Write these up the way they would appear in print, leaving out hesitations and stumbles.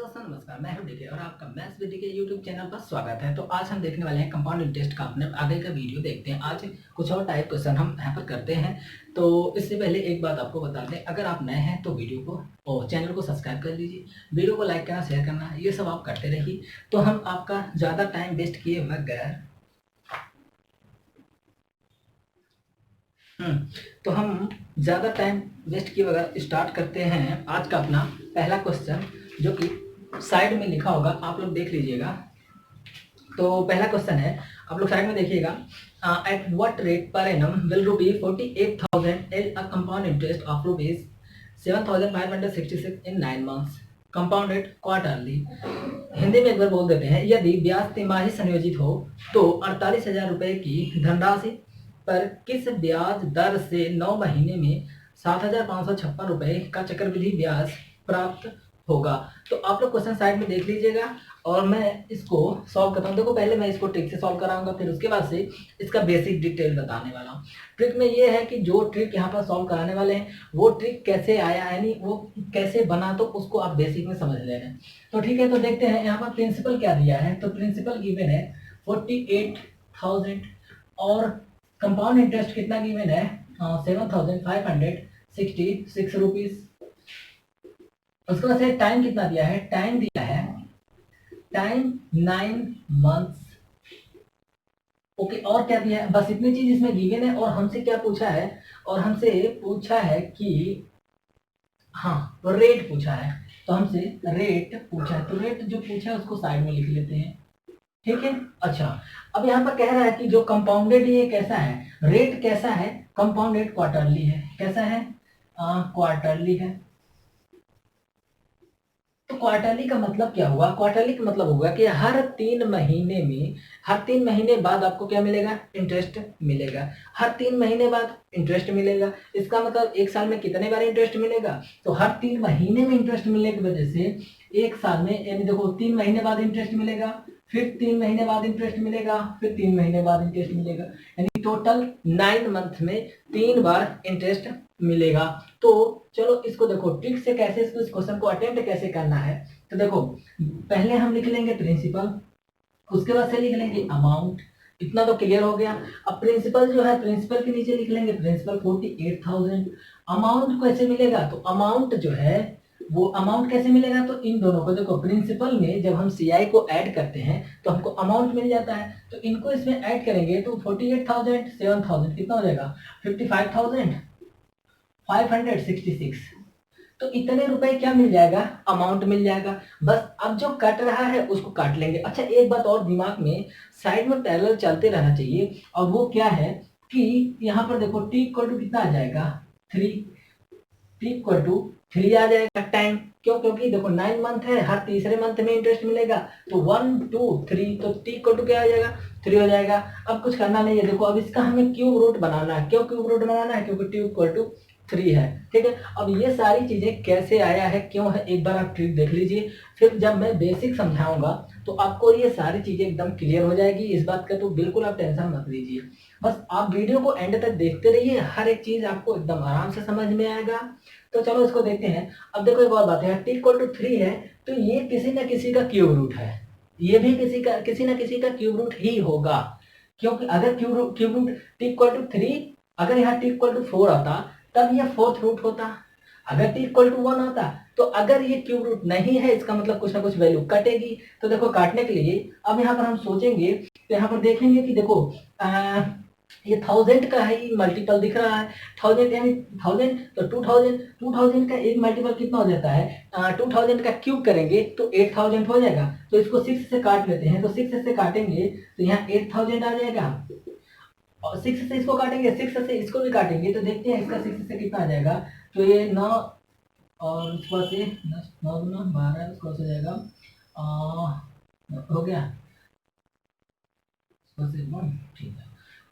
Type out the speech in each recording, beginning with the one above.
दोस्तों नमस्कार, मैं हूं डीके और आपका maths with DK YouTube channel पर स्वागत है। तो आज हम देखने वाले हैं कंपाउंड इंटरेस्ट का। अपने आगे का वीडियो देखते हैं। आज कुछ और टाइप क्वेश्चन हम यहाँ पर करते हैं। तो इससे पहले एक बात आपको बता दें, अगर आप नए हैं तो वीडियो को और चैनल को सब्सक्राइब कर लीजिए, वीडियो को लाइक करना, शेयर करना, ये सब आप करते रहिए। तो हम आपका ज़्यादा टाइम वेस्ट किए बगैर तो हम ज़्यादा टाइम वेस्ट किए बगैर स्टार्ट करते हैं आज का अपना पहला क्वेश्चन, जो कि साइड में लिखा होगा, आप लोग देख लीजिएगा। तो पहला क्वेश्चन है, आप लोग साइड में देखिएगा। At what rate per annum will rupee 48,000 L a compound interest of rupees 7,566 in 9 months compounded quarterly. Hindi में एक बार बोल देते हैं। यदि ब्याज तिमाही संयोजित हो तो 48,000 रुपये की धनराशि पर किस ब्याज दर से 9 महीने में 7,556 रुपये का चक्रवृद्धि ब्याज प्राप्त होगा। तो आप लोग क्वेश्चन साइड में देख लीजिएगा और मैं इसको सॉल्व करता हूँ। देखो, पहले मैं इसको ट्रिक से सॉल्व कराऊंगा, फिर उसके बाद से इसका बेसिक डिटेल बताने वाला हूँ। ट्रिक में ये है कि जो ट्रिक यहाँ पर सॉल्व कराने वाले हैं वो ट्रिक कैसे आया, यानी वो कैसे बना, तो उसको आप बेसिक में समझ लेना। तो ठीक है, तो देखते हैं यहाँ पर प्रिंसिपल क्या दिया है। तो प्रिंसिपल गिवन है 48,000 और कंपाउंड इंटरेस्ट कितना गिवन है 7,566 रुपीज। उसके बाद से टाइम कितना दिया है, टाइम दिया है टाइम 9 मंथ्स। ओके, और क्या दिया है, बस इतनी चीज इसमें गिवन है। और हमसे क्या पूछा है, और हमसे पूछा है कि हाँ रेट पूछा है। तो हमसे रेट पूछा है, तो रेट जो पूछा है उसको साइड में लिख लेते हैं। ठीक है, अच्छा। अब यहाँ पर कह रहा है कि जो कंपाउंडेड ये कैसा है, रेट कैसा है, कंपाउंडेड क्वार्टरली है। कैसा है, क्वार्टरली है। तो क्वार्टरली का मतलब क्या हुआ, क्वार्टरली का मतलब होगा कि हर 3 महीने में, हर 3 महीने बाद आपको क्या मिलेगा, इंटरेस्ट मिलेगा। हर 3 महीने बाद इंटरेस्ट मिलेगा। इसका मतलब एक साल में कितने बार इंटरेस्ट मिलेगा, तो हर 3 महीने में इंटरेस्ट मिलने की वजह से एक साल में, यानी देखो 3 महीने बाद इंटरेस्ट मिलेगा, फिर 3 महीने बाद इंटरेस्ट मिलेगा, फिर 3 महीने बाद इंटरेस्ट मिलेगा, यानी टोटल 9 मंथ में 3 बार इंटरेस्ट मिलेगा। तो चलो इसको देखो ट्रिक से कैसे इस क्वेश्चन को अटेम्प्ट कैसे करना है। तो देखो, पहले हम लिख लेंगे प्रिंसिपल, उसके बाद से लिख लेंगे अमाउंट। इतना तो क्लियर हो गया। अब प्रिंसिपल जो है, प्रिंसिपल के नीचे लिख लेंगे प्रिंसिपल 48,000। अमाउंट कैसे मिलेगा, तो अमाउंट जो है वो अमाउंट कैसे मिलेगा, तो इन दोनों को देखो, प्रिंसिपल में जब हम सीआई को ऐड करते हैं तो हमको अमाउंट मिल जाता है। तो इनको इसमें ऐड करेंगे तो 48,000 7,000 कितना हो जाएगा, 55,566। तो इतने रुपए क्या मिल जाएगा, अमाउंट मिल जाएगा। बस अब जो कट रहा है उसको काट लेंगे। अच्छा, एक बात और दिमाग में साइड में पैरेलल चलते रहना चाहिए, और वो क्या है कि यहाँ पर देखो टी इक्वल टू कितना आ जाएगा, 3। टी इक्वल टू 3 आ जाएगा टाइम। क्यों, क्योंकि देखो 9 मंथ है, हर तीसरे मंथ में इंटरेस्ट मिलेगा। तो 1 2 3, तो टी इक्वल टू क्या आ जाएगा, 3 हो जाएगा। अब कुछ करना नहीं है। देखो अब इसका हमें क्यूब रूट बनाना है। क्यों क्यूब रूट बनाना है, क्योंकि टी इक्वल टू 3 है। ठीक है, अब ये सारी चीजें कैसे आया है, क्यों है, एक बार आप ट्रिक देख लीजिए। फिर जब मैं बेसिक समझाऊंगा तो आपको ये सारी चीजें एकदम क्लियर हो जाएगी। इस बात का तो बिल्कुल आप टेंशन मत लीजिए। बस आप वीडियो को एंड तक देखते रहिए, हर एक चीज आपको एकदम आराम से समझ में आएगा। तो चलो इसको देखते हैं। अब देखो एक और बात है, टी इक्वल टू 3 है, तो ये किसी ना किसी का क्यूब रूट है। ये भी किसी ना किसी का क्यूब रूट ही होगा। क्योंकि अगर cube root t equal to 3, अगर यहाँ टी इक्वल टू 4 आता तब ये फोर्थ रूट होता। अगर टी इक्वल टू 1 आता, तो अगर ये क्यूब रूट नहीं है, इसका मतलब कुछ ना कुछ वैल्यू कटेगी। तो देखो काटने के लिए अब यहाँ पर हम सोचेंगे, तो यहाँ पर देखेंगे कि देखो ये 1000 का ही मल्टीपल दिख रहा है। 1000 यानी 1000, तो 2000 का एक मल्टीपल कितना हो जाता है, 2000 का क्यूब करेंगे तो 8000 हो जाएगा। तो इसको 6 से काट लेते हैं। तो 6 से काटेंगे तो यहाँ 8000 आ जाएगा, और 6 से इसको काटेंगे, 6 से इसको भी काटेंगे, तो देखते हैं इसका 6 से कितना आ जाएगा। तो ये 9 और उसको से 9 गुना 12, उसको से जाएगा हो गया, ठीक है।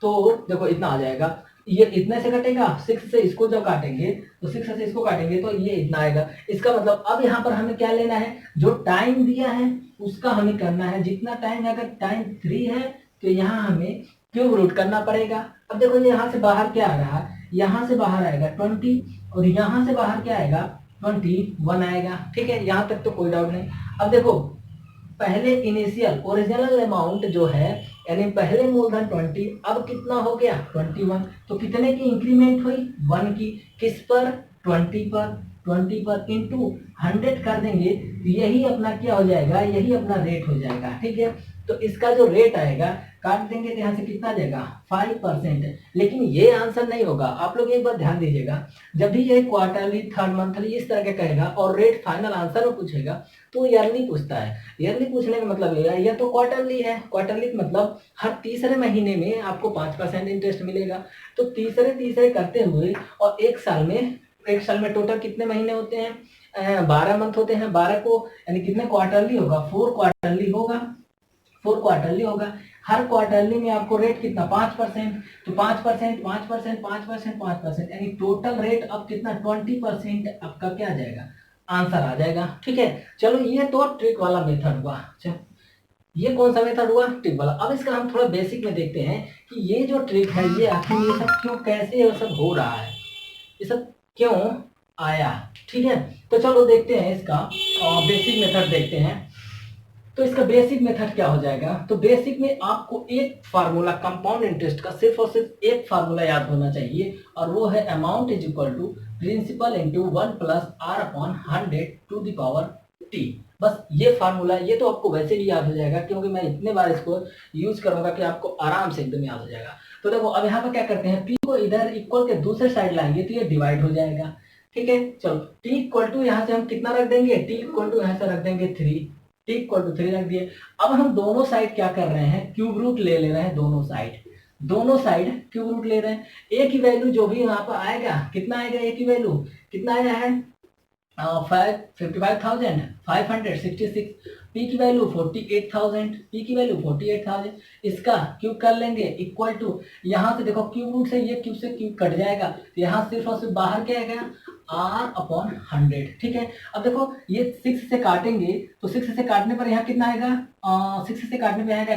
तो देखो इतना आ जाएगा, ये इतने से कटेगा। 6 से इसको जब काटेंगे तो 6 से इसको काटेंगे तो ये इतना आएगा। इसका मतलब अब यहाँ पर हमें क्या लेना है, जो टाइम दिया है उसका हमें करना है। जितना टाइम, अगर टाइम 3 है तो यहाँ हमें क्यूब रूट करना पड़ेगा। अब देखो यहाँ से बाहर क्या आ रहा है, यहाँ से बाहर आएगा 20, और यहाँ से बाहर क्या आएगा 21 आएगा। ठीक है, यहाँ तक तो कोई डाउट नहीं। अब देखो, पहले इनिशियल ओरिजिनल अमाउंट जो है, यानी पहले मूलधन 20, अब कितना हो गया 21, तो कितने की इंक्रीमेंट हुई 1 की, किस पर 20 पर, 20 पर इंटू 100 कर देंगे तो यही अपना क्या हो जाएगा, यही अपना रेट हो जाएगा। ठीक है, तो इसका जो रेट आएगा, काट देंगे तो यहाँ से कितना आ जाएगा 5%। लेकिन ये आंसर नहीं होगा, आप लोग एक बार ध्यान दीजिएगा, जब भी ये क्वार्टरली थर्ड मंथली इस तरह के कहेगा और रेट फाइनल आंसर में पूछेगा तो ईयरली पूछता है। ईयरली पूछने का मतलब ये है, यह तो क्वार्टरली है, क्वार्टरली मतलब हर तीसरे महीने में आपको 5% इंटरेस्ट मिलेगा। तो तीसरे तीसरे करते हुए, और एक साल में टोटल कितने महीने होते हैं, 12 मंथ होते हैं, 12 को यानी कितने क्वार्टरली होगा, 4 क्वार्टरली होगा, 4 क्वार्टरली होगा। हर क्वार्टरली में आपको रेट कितना 5%, तो 5%, 5%, 5%, 5%, यानी टोटल रेट अब कितना 20% आपका क्या आ जाएगा, आंसर आ जाएगा। ठीक है, चलो ये तो ट्रिक वाला मेथड हुआ। चलो ये कौन सा मेथड हुआ, ट्रिक वाला। अब इसका हम थोड़ा बेसिक में देखते हैं कि ये जो ट्रिक है, ये आखिर ये सब क्यों, कैसे ये सब हो रहा है, ये सब क्यों आया। ठीक है, तो चलो देखते हैं इसका बेसिक मेथड देखते हैं। तो इसका बेसिक मेथड क्या हो जाएगा, तो बेसिक में आपको एक फार्मूला कंपाउंड इंटरेस्ट का सिर्फ और सिर्फ एक फार्मूला याद होना चाहिए, और वो है amount is equal to principal into 1 plus r upon 100 to the power t. बस ये फार्मूला, ये तो आपको वैसे भी याद हो जाएगा क्योंकि मैं इतने बार इसको यूज करूंगा कि आपको आराम से एकदम याद हो जाएगा। तो देखो अब यहाँ पर क्या करते हैं, पी को इधर इक्वल के दूसरे साइड लाएंगे तो ये डिवाइड हो जाएगा। ठीक है, चलो टी इक्वल टू यहाँ से हम कितना रख देंगे, टी इक्वल टू यहाँ से रख देंगे 3, टी इक्वल टू 3 रख दिए। अब हम दोनों साइड क्या कर रहे हैं, क्यूब रूट ले रहे हैं, दोनों साइड क्यूब रूट ले रहे हैं। ए की वैल्यू जो भी यहाँ पर आएगा, कितना आएगा ए की वैल्यू, कितना आया है 55,566। पी की वैल्यू 48,000, पी की वैल्यू 48,000। इसका क्यूब कर लेंगे इक्वल टू, यहाँ से देखो क्यूब रूट से ये क्यूब से क्यूब कट जाएगा, तो यहाँ सिर्फ और सिर्फ बाहर क्या आएगा r अपॉन 100। ठीक है, अब देखो ये 6 से काटेंगे तो 6 से काटने पर यहाँ कितना आएगा, 6 से काटने पर आएगा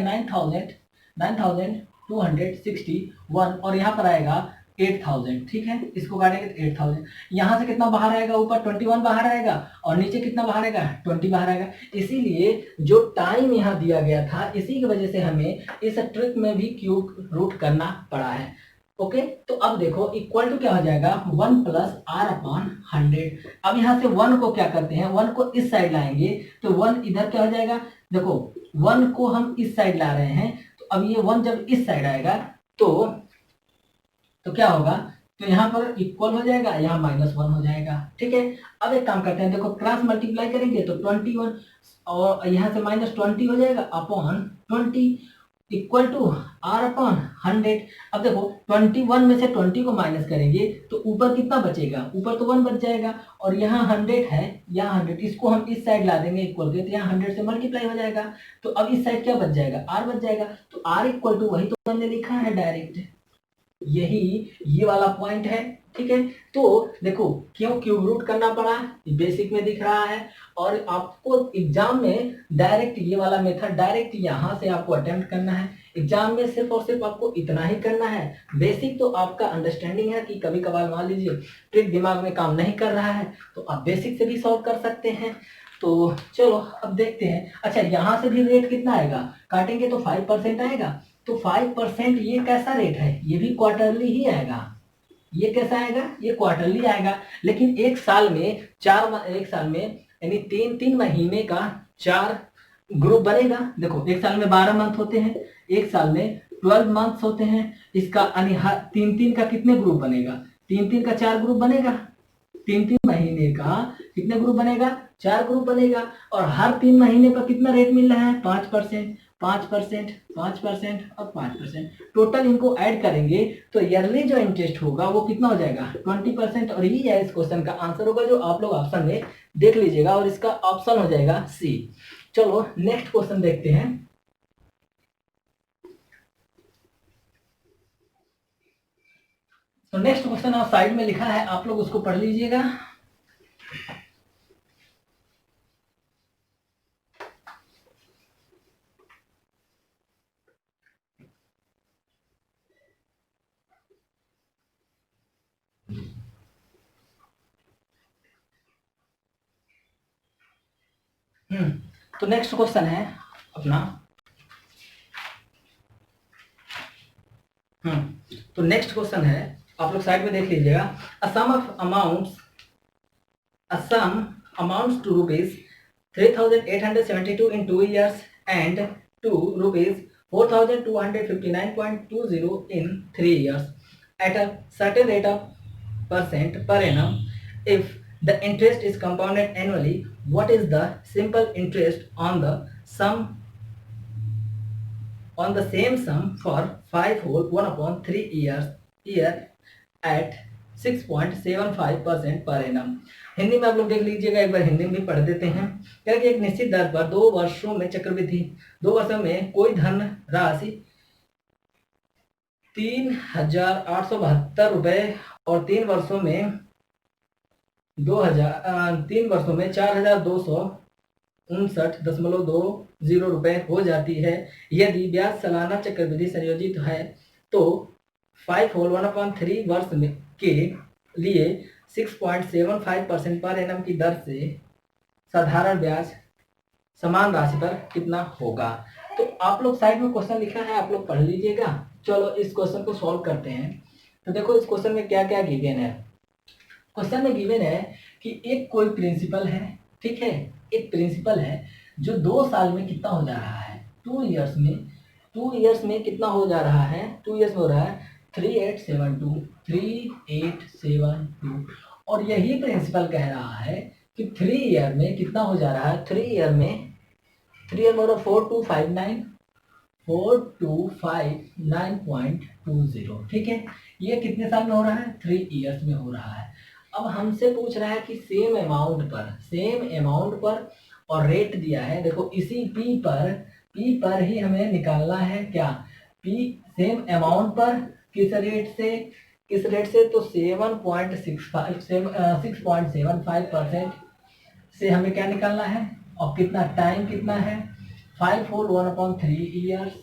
9,261, और यहाँ पर आएगा 8,000। ठीक है, इसको काटेंगे तो 8,000। यहाँ से कितना बाहर आएगा, ऊपर 21 बाहर आएगा, और नीचे कितना बाहर आएगा 20 बाहर आएगा। इसीलिए जो टाइम यहाँ दिया गया था, इसी की वजह से हमें इस ट्रिक में भी क्यूब रूट करना पड़ा है। ओके, तो अब देखो इक्वल टू क्या हो जाएगा 1 प्लस आर अपॉन 100। अब यहाँ से 1 को क्या करते हैं, 1 को इस साइड लाएंगे तो 1 इधर क्या हो जाएगा, देखो 1 को हम इस साइड ला रहे हैं, तो अब ये 1 जब इस साइड आएगा तो क्या होगा, तो यहाँ पर इक्वल हो जाएगा, यहाँ -1 हो जाएगा। ठीक है, अब एक काम करते हैं, देखो क्रॉस मल्टीप्लाई करेंगे तो 21, और यहाँ से -20 हो जाएगा upon 20 equal to r upon 100। अब देखो 21 में से 20 को माइनस करेंगे तो ऊपर कितना बचेगा, ऊपर तो 1 बच जाएगा, और यहाँ 100 है, यहाँ 100, इसको हम इस साइड ला देंगे इक्वल के, तो यहाँ 100 से मल्टीप्लाई हो जाएगा, तो अब इस साइड क्या बच जाएगा, आर बच जाएगा। तो आर इक्वल टू वही तो मैंने लिखा है डायरेक्ट, यही ये वाला पॉइंट है। ठीक है, तो देखो क्यों क्यूब रूट करना पड़ा, बेसिक में दिख रहा है, और आपको एग्जाम में डायरेक्ट ये वाला मेथड डायरेक्ट यहां से आपको अटेम्प्ट करना है। एग्जाम में सिर्फ और सिर्फ आपको इतना ही करना है। बेसिक तो आपका अंडरस्टैंडिंग है कि कभी कभार मान लीजिए ट्रिक दिमाग में काम नहीं कर रहा है तो आप बेसिक से भी सॉल्व कर सकते हैं। तो चलो अब देखते हैं। अच्छा, यहाँ से भी रेट कितना आएगा, काटेंगे तो 5% आएगा, तो 5% ये कैसा रेट है, ये भी क्वार्टरली ही आएगा। ये कैसा आएगा, ये क्वार्टरली आएगा, लेकिन एक साल में एक साल में यानी 3 महीने का 4 ग्रुप बनेगा। देखो एक साल में 12 मंथ होते हैं, एक साल में 12 मंथ्स होते हैं, इसका यानी हर 3 का कितने ग्रुप बनेगा, 3 का 4 ग्रुप बनेगा। 3 महीने का कितने ग्रुप बनेगा, 4 ग्रुप बनेगा, और हर 3 महीने पर कितना रेट मिल रहा है 5%, 5%, 5% और 5%। टोटल इनको ऐड करेंगे तो ईयरली जो इंटरेस्ट होगा वो कितना हो जाएगा 20%, और यही है इस क्वेश्चन का आंसर होगा जो आप लोग ऑप्शन में देख लीजिएगा, और इसका ऑप्शन हो जाएगा सी। चलो नेक्स्ट क्वेश्चन देखते हैं। तो नेक्स्ट क्वेश्चन आप साइड में लिखा है, आप लोग उसको पढ़ लीजिएगा। तो नेक्स्ट क्वेश्चन है अपना तो नेक्स्ट क्वेश्चन है, आप लोग साइड में देख लीजिएगा। अ सम amounts to rupees 3,872 in 2 years and to rupees 4,259.20 in 3 years at a certain rate of percent per annum. If the interest is compounded annually, what is the simple interest on the same sum for 5 whole 1/3 year at 6.75% per annum? Hindi में आप लोग देख लीजिएगा, एक बार हिंदी में भी पढ़ देते हैं। कह रहे कि एक निश्चित दर पर 2 वर्षों में चक्रवृद्धि 2 वर्षों में कोई धन राशि 3,872 रुपए और 3 वर्षों में 4,259.20 रुपए हो जाती है। यदि ब्याज सालाना चक्रवृद्धि संयोजित है तो 5 होल 1/3 वर्ष में के लिए 6.75% पर एनम की दर से साधारण ब्याज समान राशि पर कितना होगा? तो आप लोग साइड में क्वेश्चन लिखा है, आप लोग पढ़ लीजिएगा। चलो इस क्वेश्चन को सॉल्व करते हैं। तो देखो इस क्वेश्चन में क्या क्या गिवन है। क्वेश्चन में गिवन है कि एक कोई प्रिंसिपल है, ठीक है, एक प्रिंसिपल है जो 2 साल में कितना हो जा रहा है, 2 इयर्स में कितना हो जा रहा है, 2 इयर्स में हो रहा है 3872 और यही प्रिंसिपल कह रहा है कि 3 ईयर में कितना हो जा रहा है, 3 ईयर में हो रहा है 4259.20, ठीक है। ये कितने साल में हो रहा है, 3 इयर्स में हो रहा है। अब हमसे पूछ रहा है कि सेम अमाउंट पर और रेट दिया है। देखो इसी पी पर ही हमें निकालना है क्या, पी सेम अमाउंट पर किस रेट से तो 6.75% से हमें क्या निकालना है और कितना टाइम कितना है 5 होल 1/3 ईयर्स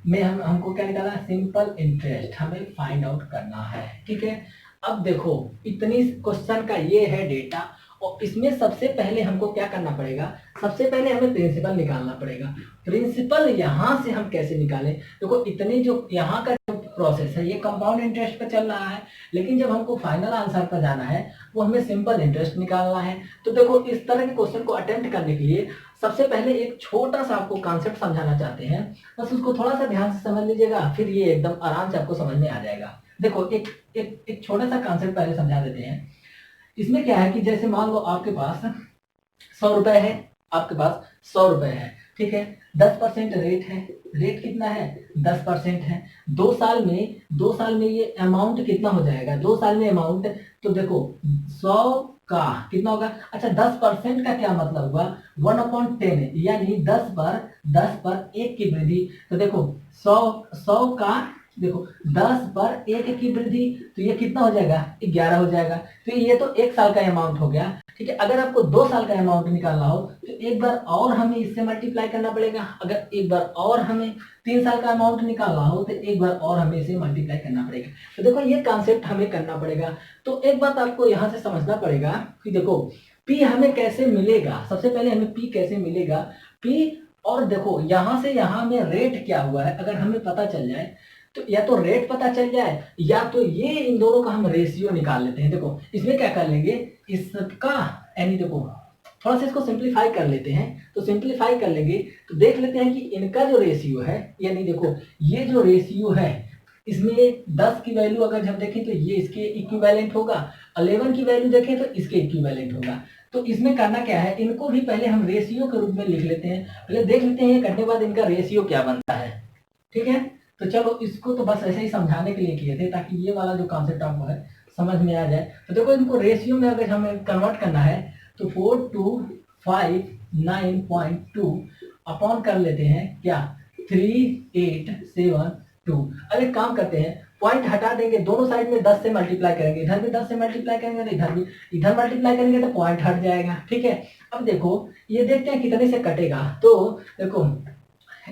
में हमको क्या निकालना है, सिंपल इंटरेस्ट हमें फाइंड आउट करना है, ठीक है। अब देखो इतनी क्वेश्चन का ये है डेटा और इसमें सबसे पहले हमको क्या करना पड़ेगा, सबसे पहले हमें प्रिंसिपल निकालना पड़ेगा। प्रिंसिपल यहाँ से हम कैसे निकालें, देखो इतनी जो यहाँ का प्रोसेस है ये कंपाउंड इंटरेस्ट पे चल रहा है, लेकिन जब हमको फाइनल आंसर पर जाना है वो हमें सिंपल इंटरेस्ट निकालना है। तो देखो इस तरह के क्वेश्चन को अटेम्प्ट करने के लिए सबसे पहले एक छोटा सा आपको कॉन्सेप्ट समझाना चाहते हैं, बस उसको थोड़ा सा ध्यान से समझ लीजिएगा, फिर ये एकदम आराम से आपको समझ में आ जाएगा। देखो एक छोटा सा कॉन्सेप्ट पहले समझा देते हैं। इसमें क्या है कि जैसे मान लो आपके पास 100 रुपए है, आपके पास 100 रुपए है, ठीक है, 10% रेट है, रेट कितना है 10% है। 2 साल में ये अमाउंट कितना हो जाएगा, 2 साल में अमाउंट, तो देखो 100 का कितना होगा, अच्छा 10% का क्या मतलब हुआ 1/10 यानी 10 पर 1 की वृद्धि। तो देखो 100 का देखो 10 पर 1 की वृद्धि, तो ये कितना हो जाएगा 11 हो जाएगा। तो ये तो 1 साल का अमाउंट हो गया, ठीक है। अगर आपको 2 साल का अमाउंट निकालना हो तो एक बार और हमें इससे मल्टीप्लाई करना पड़ेगा। अगर एक बार और हमें 3 साल का अमाउंट निकालना हो तो एक बार और हमें इसे मल्टीप्लाई करना पड़ेगा। तो देखो ये कॉन्सेप्ट हमें करना पड़ेगा। तो एक बात आपको यहाँ से समझना पड़ेगा कि देखो पी हमें कैसे मिलेगा, सबसे पहले हमें पी कैसे मिलेगा, पी और देखो यहाँ से यहाँ में रेट क्या हुआ है अगर हमें पता चल जाए तो या तो रेट पता चल जाए या तो ये इन दोनों का हम रेशियो निकाल लेते हैं। देखो इसमें क्या कर लेंगे, इसका यानी देखो थोड़ा सा इसको सिंप्लीफाई कर लेते हैं। तो सिंप्लीफाई कर लेंगे तो देख लेते हैं कि इनका जो रेशियो है, यानी देखो ये जो रेशियो है इसमें 10 की वैल्यू अगर जब देखें तो ये इसके इक्विवेलेंट होगा, 11 की वैल्यू देखें तो इसके इक्विवेलेंट होगा। तो इसमें करना क्या है, इनको भी पहले हम रेशियो के रूप में लिख लेते हैं, पहले देख लेते हैं करने के बाद इनका रेशियो क्या बनता है, ठीक है। तो चलो इसको तो बस ऐसे ही समझाने के लिए किए थे ताकि ये वाला जो कॉन्सेप्ट आपको है समझ में आ जाए। तो देखो इनको रेशियो में अगर हमें कन्वर्ट करना है तो 4259.2 अपॉन कर लेते हैं क्या 3872। अब एक काम करते हैं पॉइंट हटा देंगे, दोनों साइड में 10 से मल्टीप्लाई करेंगे, इधर भी 10 से मल्टीप्लाई करेंगे तो इधर मल्टीप्लाई करेंगे तो पॉइंट हट जाएगा, ठीक है। अब देखो ये देखते हैं कितने से कटेगा। तो देखो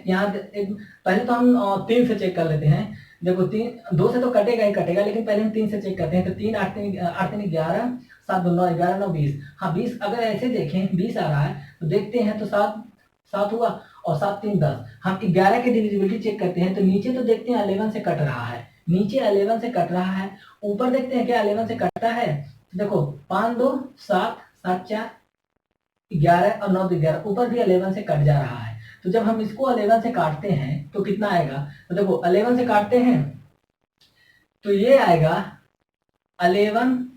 यहाँ पहले तो हम 3 से चेक कर लेते हैं। देखो 2 से तो कटेगा ही कटेगा, लेकिन पहले हम 3 से चेक करते हैं। तो 3 8 3 11 7 2 9 11 9 20। हाँ 20 अगर ऐसे देखें 20 आ रहा है तो देखते हैं तो 7 7 हुआ और 7 3 10। हम 11 की डिविजिबिलिटी चेक करते हैं तो नीचे तो देखते हैं 11 से कट रहा है, नीचे 11 से कट रहा है, ऊपर देखते हैं क्या 11 से कटता है। तो देखो 5 2 7 7 4 11 और 9 2 11, ऊपर भी 11 से कट जा रहा है। तो जब हम इसको 11 से काटते हैं तो कितना आएगा, तो देखो 11 से काटते हैं तो ये आएगा 11,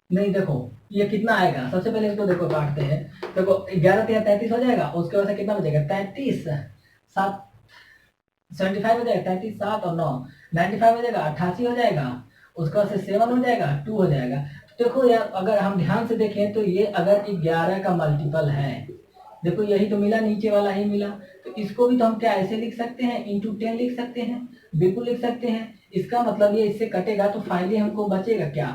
नहीं देखो ये कितना आएगा, सबसे पहले इसको देखो काटते हैं, देखो 11 3 33 हो जाएगा, उसके बाद से कितना बचेगा 33 7 75 हो जाएगा, 33 7 और 9 95 हो जाएगा, 88 हो जाएगा, उसके बाद से 7 हो जाएगा, 2 हो जाएगा। तो देखो यार अगर हम ध्यान से देखें तो ये अगर 11 का मल्टीपल है, देखो यही तो मिला, नीचे वाला ही मिला, तो इसको भी तो हम क्या ऐसे लिख सकते हैं, इंटू 10 लिख सकते हैं, बिल्कुल लिख सकते हैं। इसका मतलब ये इससे कटेगा तो फाइनली हमको बचेगा क्या,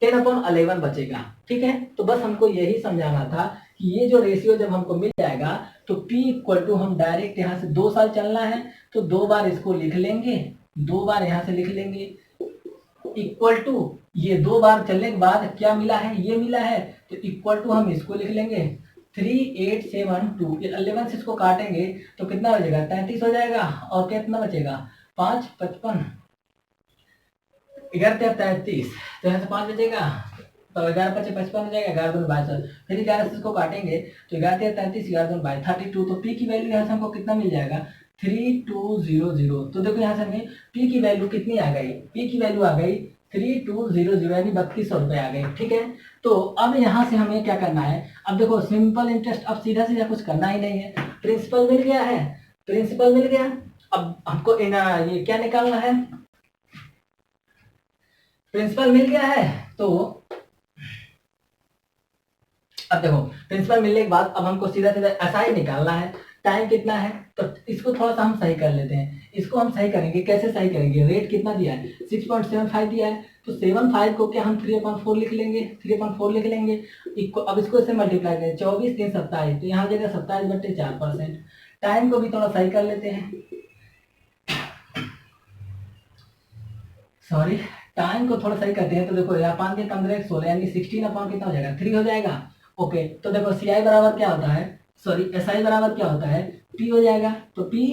10/11 बचेगा। ठीक है, तो बस हमको यही समझाना था कि ये जो रेशियो जब हमको मिल जाएगा तो P इक्वल टू हम डायरेक्ट यहाँ से 2 साल चलना है तो 2 बार इसको लिख लेंगे, 2 बार यहाँ से लिख लेंगे, इक्वल टू ये 2 बार चलने के बाद क्या मिला है, ये मिला है, तो इक्वल टू हम इसको लिख लेंगे 3872। 11 से इसको काटेंगे तो कितना बचेगा 33 हो जाएगा, और कितना बचेगा 5 55 11 33, तो यहाँ से 5 बचेगा तो 11 5 55 हो जाएगा, 11 2 22, फिर 11 से इसको काटेंगे तो 11 33 11 2 22 32। तो P की वैल्यू यहाँ से हमको कितना मिल जाएगा 3200। तो देखो यहाँ से हमें P की वैल्यू कितनी आ गई, P की वैल्यू आ गई 3200 यानी 3200 रुपये आ गई। ठीक है, तो अब यहाँ से हमें क्या करना है, अब देखो सिंपल इंटरेस्ट, अब सीधा सीधा कुछ करना ही नहीं है, प्रिंसिपल मिल गया है, प्रिंसिपल मिल गया, अब हमको ये क्या निकालना है, प्रिंसिपल मिल गया है। तो अब देखो प्रिंसिपल मिलने के बाद अब हमको सीधा सीधा एसआई निकालना है, टाइम कितना है, तो इसको थोड़ा सा हम सही कर लेते हैं, इसको हम सही करेंगे, कैसे सही करेंगे, रेट कितना दिया है 6.75 दिया है, तो 75 को क्या हम 3/4 लिख लेंगे, 3/4 लिख लेंगे, अब इसको इससे मल्टीप्लाई करें 24 3 27, तो यहाँ हो जाएगा 27/4%। टाइम को भी थोड़ा सही कर लेते हैं, सॉरी टाइम को थोड़ा सही करते हैं, तो देखो यहाँ 5 15 16 यानी 16 कितना हो जाएगा 3 हो जाएगा। ओके, तो देखो सी आई बराबर क्या होता है, सॉरी एस आई बराबर क्या होता है, पी हो जाएगा, तो पी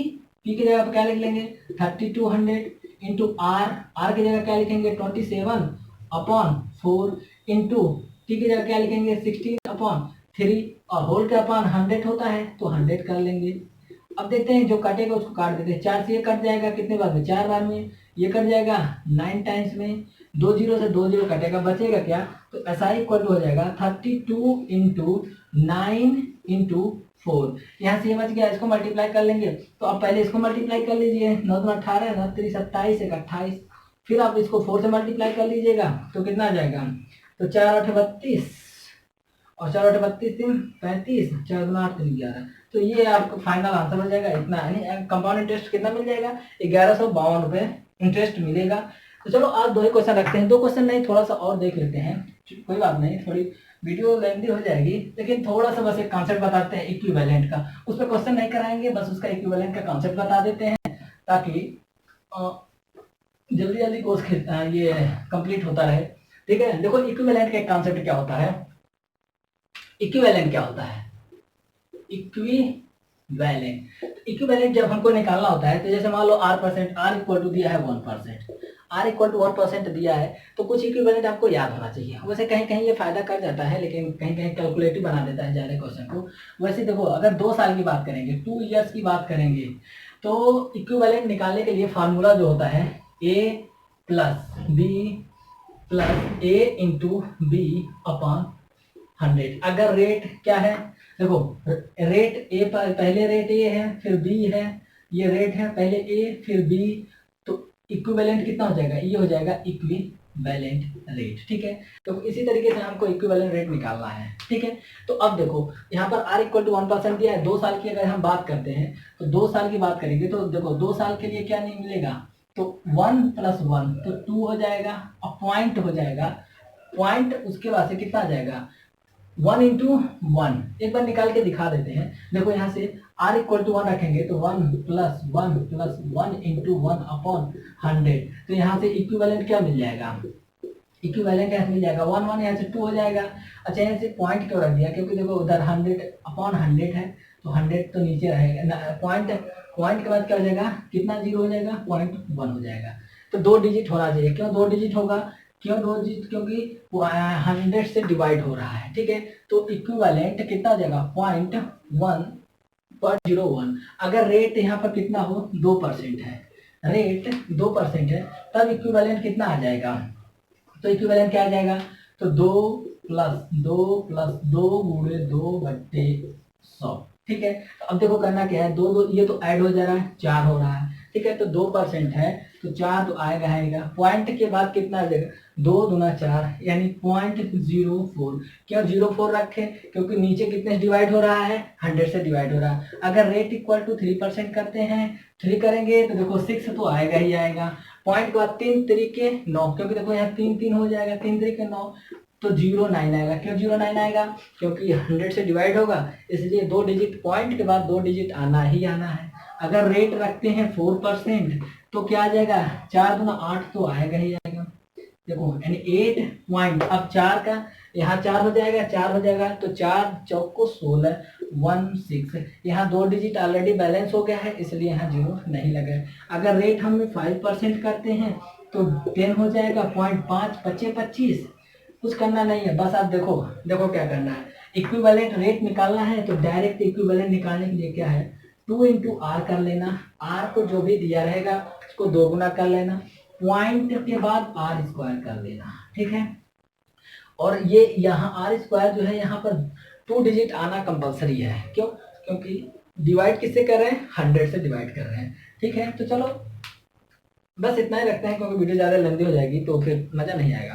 की जगह पर क्या लिख लेंगे 3200 इंटू आर की जगह क्या लिखेंगे 27/4 इंटू टी की जगह क्या लिखेंगे 16/3 और होल का अपॉन 100 होता है तो 100 कर लेंगे। अब देखते हैं जो कटेगा उसको काट देते हैं, 4 से ये कट जाएगा कितने बार में 4 बार में, ये कट जाएगा 9 टाइम्स में, 2 0 से 2 0 कटेगा, बचेगा क्या, तो ऐसा ही इक्वल हो जाएगा 32 इंटू 9 इंटू 4, यहाँ से ये बच गया, इसको मल्टीप्लाई कर लेंगे, तो आप पहले इसको मल्टीप्लाई कर लीजिए 9 2 18 9 3 27 1 28, फिर आप इसको 4 से मल्टीप्लाई कर लीजिएगा तो कितना आ जाएगा, तो 4 8 32 और 4 8 32 3 35 4 2 8 3 11, तो ये आपको फाइनल आंसर हो जाएगा इतना, यानी कंपाउंड इंटरेस्ट कितना मिल जाएगा 1152 रुपये इंटरेस्ट मिलेगा। तो चलो आज 2 ही क्वेश्चन रखते हैं, 2 क्वेश्चन नहीं थोड़ा सा और देख लेते हैं, कोई बात नहीं, थोड़ी वीडियो लेंथी हो जाएगी, लेकिन थोड़ा सा बस एक कॉन्सेप्ट बताते हैं इक्विवेलेंट का, उस पर क्वेश्चन नहीं कराएंगे, बस उसका इक्विवेलेंट का कॉन्सेप्ट बता देते हैं ताकि जल्दी जल्दी कोर्स ये कंप्लीट होता रहे। ठीक है, देखो इक्विवेलेंट का एक कॉन्सेप्ट क्या होता है, इक्विवेलेंट क्या होता है, इक्विवेलेंट जब हमको निकालना होता है तो जैसे मान लो R इक्वल टू दिया है 1%, R इक्वल टू 1% दिया है, तो कुछ इक्विवेलेंट आपको याद होना चाहिए, वैसे कहीं कहीं ये फायदा कर जाता है लेकिन कहीं कहीं कैलकुलेटिव बना देता है ज़्यादा क्वेश्चन को। वैसे देखो अगर 2 साल की बात करेंगे 2 ईयर्स की बात करेंगे तो इक्विवेलेंट निकालने के लिए फार्मूला जो होता है A plus B plus A into B upon 100। अगर रेट क्या है, देखो रेट ए पहले रेट ए है फिर बी है, ये रेट है पहले ए फिर बी, तो इक्विवेलेंट कितना हो जाएगा, ये हो जाएगा इक्विवेलेंट रेट। ठीक है, तो इसी तरीके से हमको इक्विवेलेंट रेट निकालना है। ठीक है, तो अब देखो यहाँ पर R इक्वल टू 1% दिया है, 2 साल की अगर हम बात करते हैं तो 2 साल की बात करेंगे तो देखो 2 साल के लिए क्या नहीं मिलेगा, तो 1 + 1 तो 2 हो जाएगा, और पॉइंट हो जाएगा, पॉइंट उसके बाद से कितना आ जाएगा 1 इंटू 1, एक बार निकाल के दिखा देते हैं। देखो यहाँ से R इक्वल टू 1 रखेंगे तो 1 + 1 + 1 इंटू 1 अपॉन 100, तो यहाँ से इक्विवेलेंट क्या मिल जाएगा, इक्विवेलेंट यहाँ से मिल जाएगा 1 1, यहाँ से 2 हो जाएगा। अच्छा यहाँ से पॉइंट क्यों रख दिया, क्योंकि देखो उधर 100/100 है, तो 100 तो नीचे रहेगा, पॉइंट पॉइंट के बाद क्या हो जाएगा, कितना जीरो हो जाएगा, 0.1 हो जाएगा। तो 2 डिजिट होना चाहिए। क्यों 2 डिजिट होगा, क्यों 2 डिजिट, क्योंकि 100 से डिवाइड हो रहा है, ठीक है। तो इक्विवेलेंट कितना हो जाएगा, 0.1/01। अगर रेट यहाँ पर कितना हो, 2% है, रेट 2% है, तब इक्विवेलेंट कितना आ जाएगा, तो इक्विवेलेंट क्या आ जाएगा, तो 2 गुणे 2/100, ठीक है। तो अब देखो करना क्या है, दो दो ये तो ऐड हो जा रहा है, 4 हो रहा है, ठीक है। तो 2% है तो 4 तो आएगा। पॉइंट के बाद कितना आ जाएगा, 2 दूना 4 यानी 0.04। क्यों 0.4 रखे, क्योंकि नीचे कितने से डिवाइड हो रहा है, 100 से डिवाइड हो रहा है। अगर रेट इक्वल टू 3% करते हैं, 3 करेंगे तो देखो 6 तो आएगा ही आएगा। पॉइंट के बाद 3 तरीके 9, क्योंकि देखो यहाँ 3 3 हो जाएगा, 3 तरीके 9, तो 09 आएगा। क्यों 09 आएगा, क्योंकि 100 से डिवाइड होगा, इसलिए 2 डिजिट, पॉइंट के बाद 2 डिजिट आना ही आना है। अगर रेट रखते हैं 4% तो क्या आ जाएगा, 4 दूना 8 तो आएगा ही आएगा। देखो यानी 8 पॉइंट, अब 4 का यहाँ 4 हो जाएगा, 4 हो जाएगा, तो 4 चौको 16 16। यहाँ 2 डिजिट ऑलरेडी बैलेंस हो गया है, इसलिए यहाँ 0 नहीं लगा। अगर रेट हम 5% करते हैं तो 10 हो जाएगा, 0.5 25 25। कुछ करना नहीं है, बस आप देखो क्या करना है, इक्विवेलेंट रेट निकालना है। तो डायरेक्ट इक्विवेलेंट निकालने के लिए क्या है, 2 into r कर लेना, r को जो भी दिया रहेगा उसको 2 गुना कर लेना, पॉइंट के बाद r स्क्वायर कर लेना, ठीक है। और ये यहाँ r स्क्वायर जो है यहाँ पर 2 डिजिट आना कंपलसरी है। क्यों, क्योंकि डिवाइड किससे कर रहे हैं, 100 से डिवाइड कर रहे हैं, ठीक है। तो चलो बस इतना ही रखते हैं, क्योंकि वीडियो ज़्यादा लंबी हो जाएगी तो फिर मज़ा नहीं आएगा।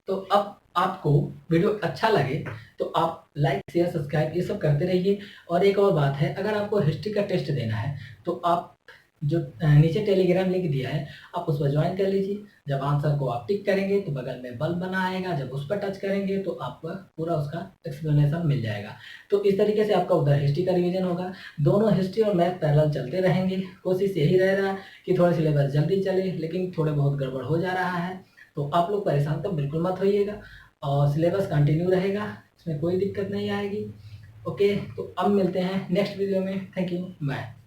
तो अब आपको वीडियो अच्छा लगे तो आप लाइक शेयर सब्सक्राइब ये सब करते रहिए। और एक और बात है, अगर आपको हिस्ट्री का टेस्ट देना है तो आप जो नीचे टेलीग्राम लिंक दिया है आप उस पर ज्वाइन कर लीजिए। जब आंसर को आप टिक करेंगे तो बगल में बल्ब बना आएगा, जब उस पर टच करेंगे तो आपको पूरा उसका एक्सप्लेनेशन मिल जाएगा। तो इस तरीके से आपका उधर हिस्ट्री का रिवीजन होगा, दोनों हिस्ट्री और मैथ पैरेलल चलते रहेंगे। कोशिश यही रह रहा है कि थोड़ा सिलेबस जल्दी चले, लेकिन थोड़े बहुत गड़बड़ हो जा रहा है, तो आप लोग परेशान तो बिल्कुल मत होइएगा, और सिलेबस कंटिन्यू रहेगा, इसमें कोई दिक्कत नहीं आएगी। ओके, तो अब मिलते हैं नेक्स्ट वीडियो में। Thank you, bye.